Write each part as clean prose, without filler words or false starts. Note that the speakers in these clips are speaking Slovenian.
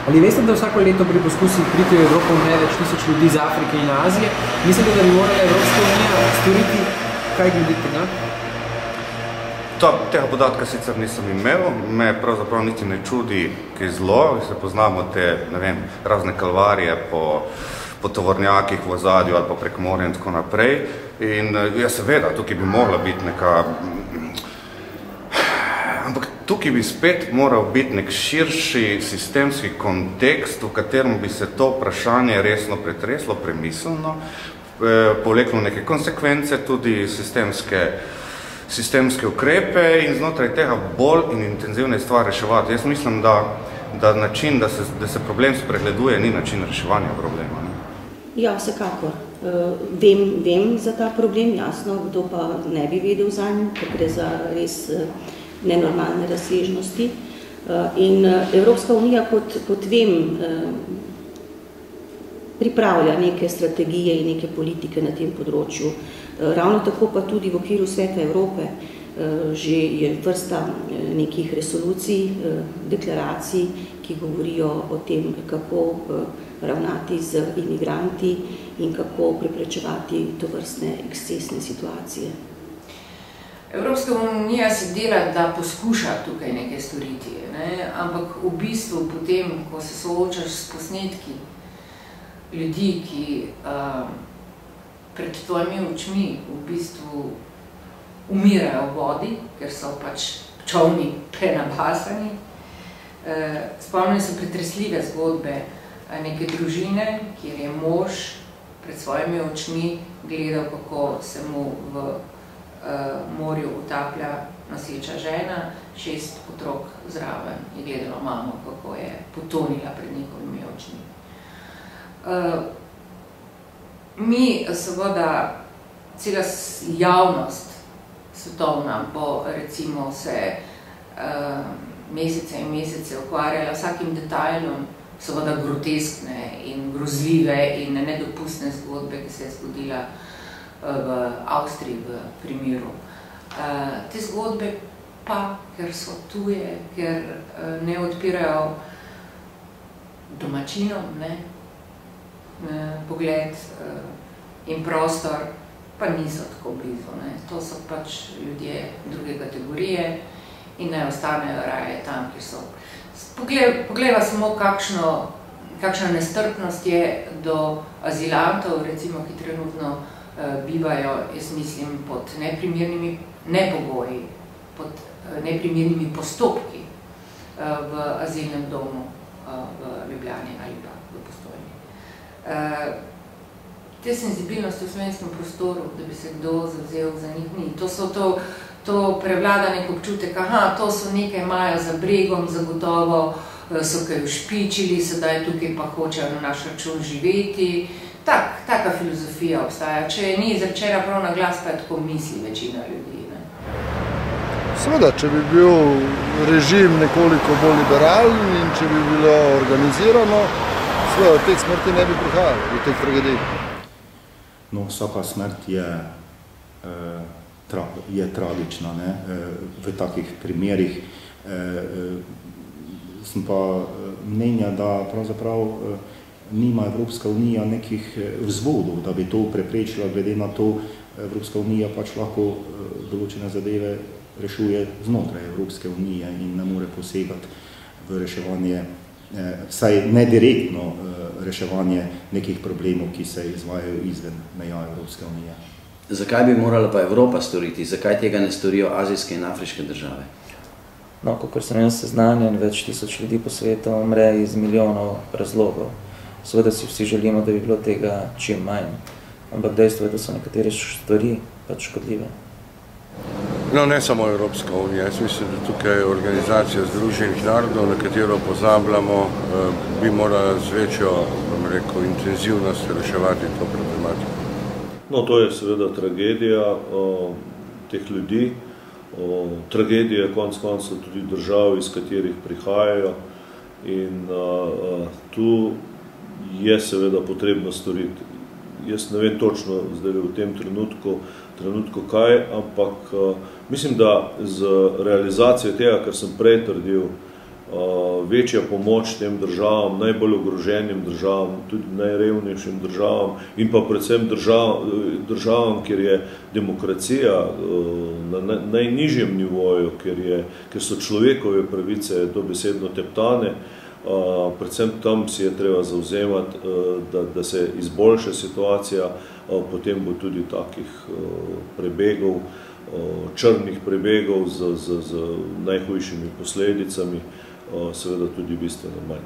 Ali veste, da vsako leto pri poskusih priti v Evropo umre več tisoč ljudi iz Afrike in Azije? Mislite, da bi morala Evropska unija storiti kaj glede tega? Tega podatka sicer nisem imel, me pravzaprav niti ne čudi, kaj zlo, se poznamo te, ne vem, razne kalvarije po tovornjakih v ozadju ali pa prek morja in tako naprej. In ja, seveda, tukaj bi morala biti neka... Ampak tukaj bi spet moral biti nek širši sistemski kontekst, v katerem bi se to vprašanje resno pretreslo, premisleno, povleklo neke konsekvence, tudi sistemske ukrepe in znotraj tega bolj in intenzivne stvari reševati. Jaz mislim, da način, da se problem spregleduje, ni način reševanja problema. Ne? Ja, vsekakor. Vem za ta problem, jasno, kdo pa ne bi vedel zanj, ker gre za res nenormalne razsežnosti. In Evropska unija, kot vem, pripravlja neke strategije in neke politike na tem področju. Ravno tako pa tudi v okviru Sveta Evrope že je vrsta nekih resolucij, deklaracij, ki govorijo o tem, kako ravnati z imigranti in kako preprečevati tovrstne ekscesne situacije. Evropska unija se dela, da poskuša tukaj nekaj storiti, ne? Ampak v bistvu potem, ko se soočaš s posnetki ljudi, ki pred tvojimi očmi v bistvu umirajo v vodi, ker so pač čolni prenabasani. Spomnim se pretresljive zgodbe neke družine, kjer je mož pred svojimi očmi gledal, kako se mu v morju utaplja noseča žena, 6 otrok zraven je gledalo mamo, kako je potonila pred njihovimi očmi. Mi, seveda, cela javnost svetovna bo recimo se mesece in mesece ukvarjala vsakim detajlom, seveda groteskne in grozljive in nedopustne zgodbe, ki se je zgodila v Avstriji v primeru. Te zgodbe pa, ker so tuje, ker ne odpirajo domačinom, pogled in prostor, pa niso tako blizu. To so pač ljudje druge kategorije in ne ostanejo raje tam, kjer so. Poglejva samo, kakšna nestrpnost je do azilantov, recimo, ki trenutno bivajo, jaz mislim, pod neprimernimi nepogoji, pod neprimernimi postopki v azilnem domu v Ljubljani ali pa v Postojni. Te senzibilnosti v slovenskem prostoru, da bi se kdo zavzel za njih ni. To prevlada nek občutek, to so nekaj imajo za bregom, zagotovo so kaj ušpičili, sedaj tukaj pa hočejo na naš račun živeti. Taka filozofija obstaja. Če ni izrečena prav na glas, pa je tako misli večina ljudi. Seveda, če bi bil režim nekoliko bolj liberalen in če bi bilo organizirano, seveda, od teh smrti ne bi prihajalo, do teh tragedij. No, vsaka smrt je tragična, v takih primerih. Sem pa mnenja, da pravzaprav nima Evropska unija nekih vzvodov, da bi to preprečila, glede na to Evropska unija pač lahko določene zadeve rešuje znotraj Evropske unije in ne more posegati v reševanje, vsaj nedirektno reševanje nekih problemov, ki se izvajajo izven meja Evropske unije. Zakaj bi morala pa Evropa storiti? Zakaj tega ne storijo azijske in afriške države? No, kakor sem jaz seznanjen, več tisoč ljudi po svetu umre iz milijonov razlogov. Seveda si vsi želimo, da bi bilo tega čim manj, ampak dejstvo je, da so nekatere stvari pač škodljive. No, ne samo Evropska unija. Jaz mislim, da tukaj Organizacija Združenih narodov, na katero pozabljamo, bi morala z večjo, intenzivnost reševati to problematiko. No, to je seveda tragedija teh ljudi, tragedija konec koncev tudi držav, iz katerih prihajajo in tu je seveda potrebno storiti. Jaz ne vem točno zdaj v tem trenutku kaj, ampak mislim, da z realizacijo tega, kar sem prej trdil, večja pomoč tem državam, najbolj ogroženim državam, tudi najrevnejšim državam in pa predvsem državam, kjer je demokracija na najnižjem nivoju, ker so človekove pravice dobesedno teptane, predvsem tam si je treba zauzemati, da se izboljša situacija, potem bo tudi takih prebegov, črnih prebegov z najhujšimi posledicami, seveda tudi bistveno manj.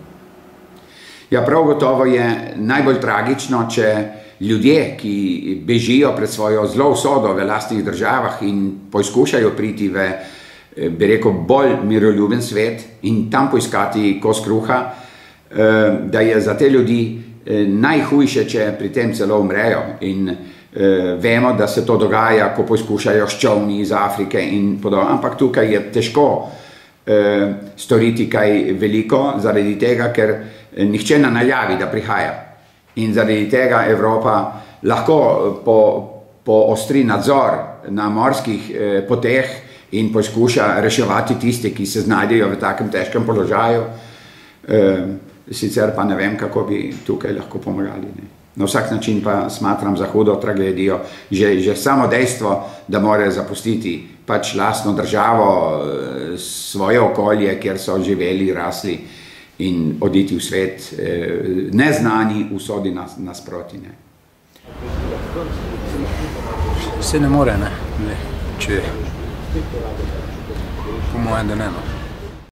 Ja, prav gotovo je najbolj tragično, če ljudje, ki bežijo pred svojo zlo usodo v lastnih državah in poskušajo priti v, bi rekel, bolj miroljuben svet in tam poiskati kos kruha, da je za te ljudi najhujše, če pri tem celo umrejo. In vemo, da se to dogaja, ko poskušajo s čolni iz Afrike in podobno, ampak tukaj je težko storiti kaj veliko, zaradi tega, ker nihče ne najavi, da prihaja. In zaradi tega Evropa lahko poostri nadzor na morskih poteh in poskuša reševati tiste, ki se znajdejo v takem težkem položaju. Sicer pa ne vem, kako bi tukaj lahko pomagali. Na vsak način pa smatram za hudo tragedijo. Že samo dejstvo, da morajo zapustiti pač lastno državo, svoje okolje, kjer so živeli, rasli in oditi v svet, neznani usodi nasproti. Se ne more, ne? Če po mojem, da ne.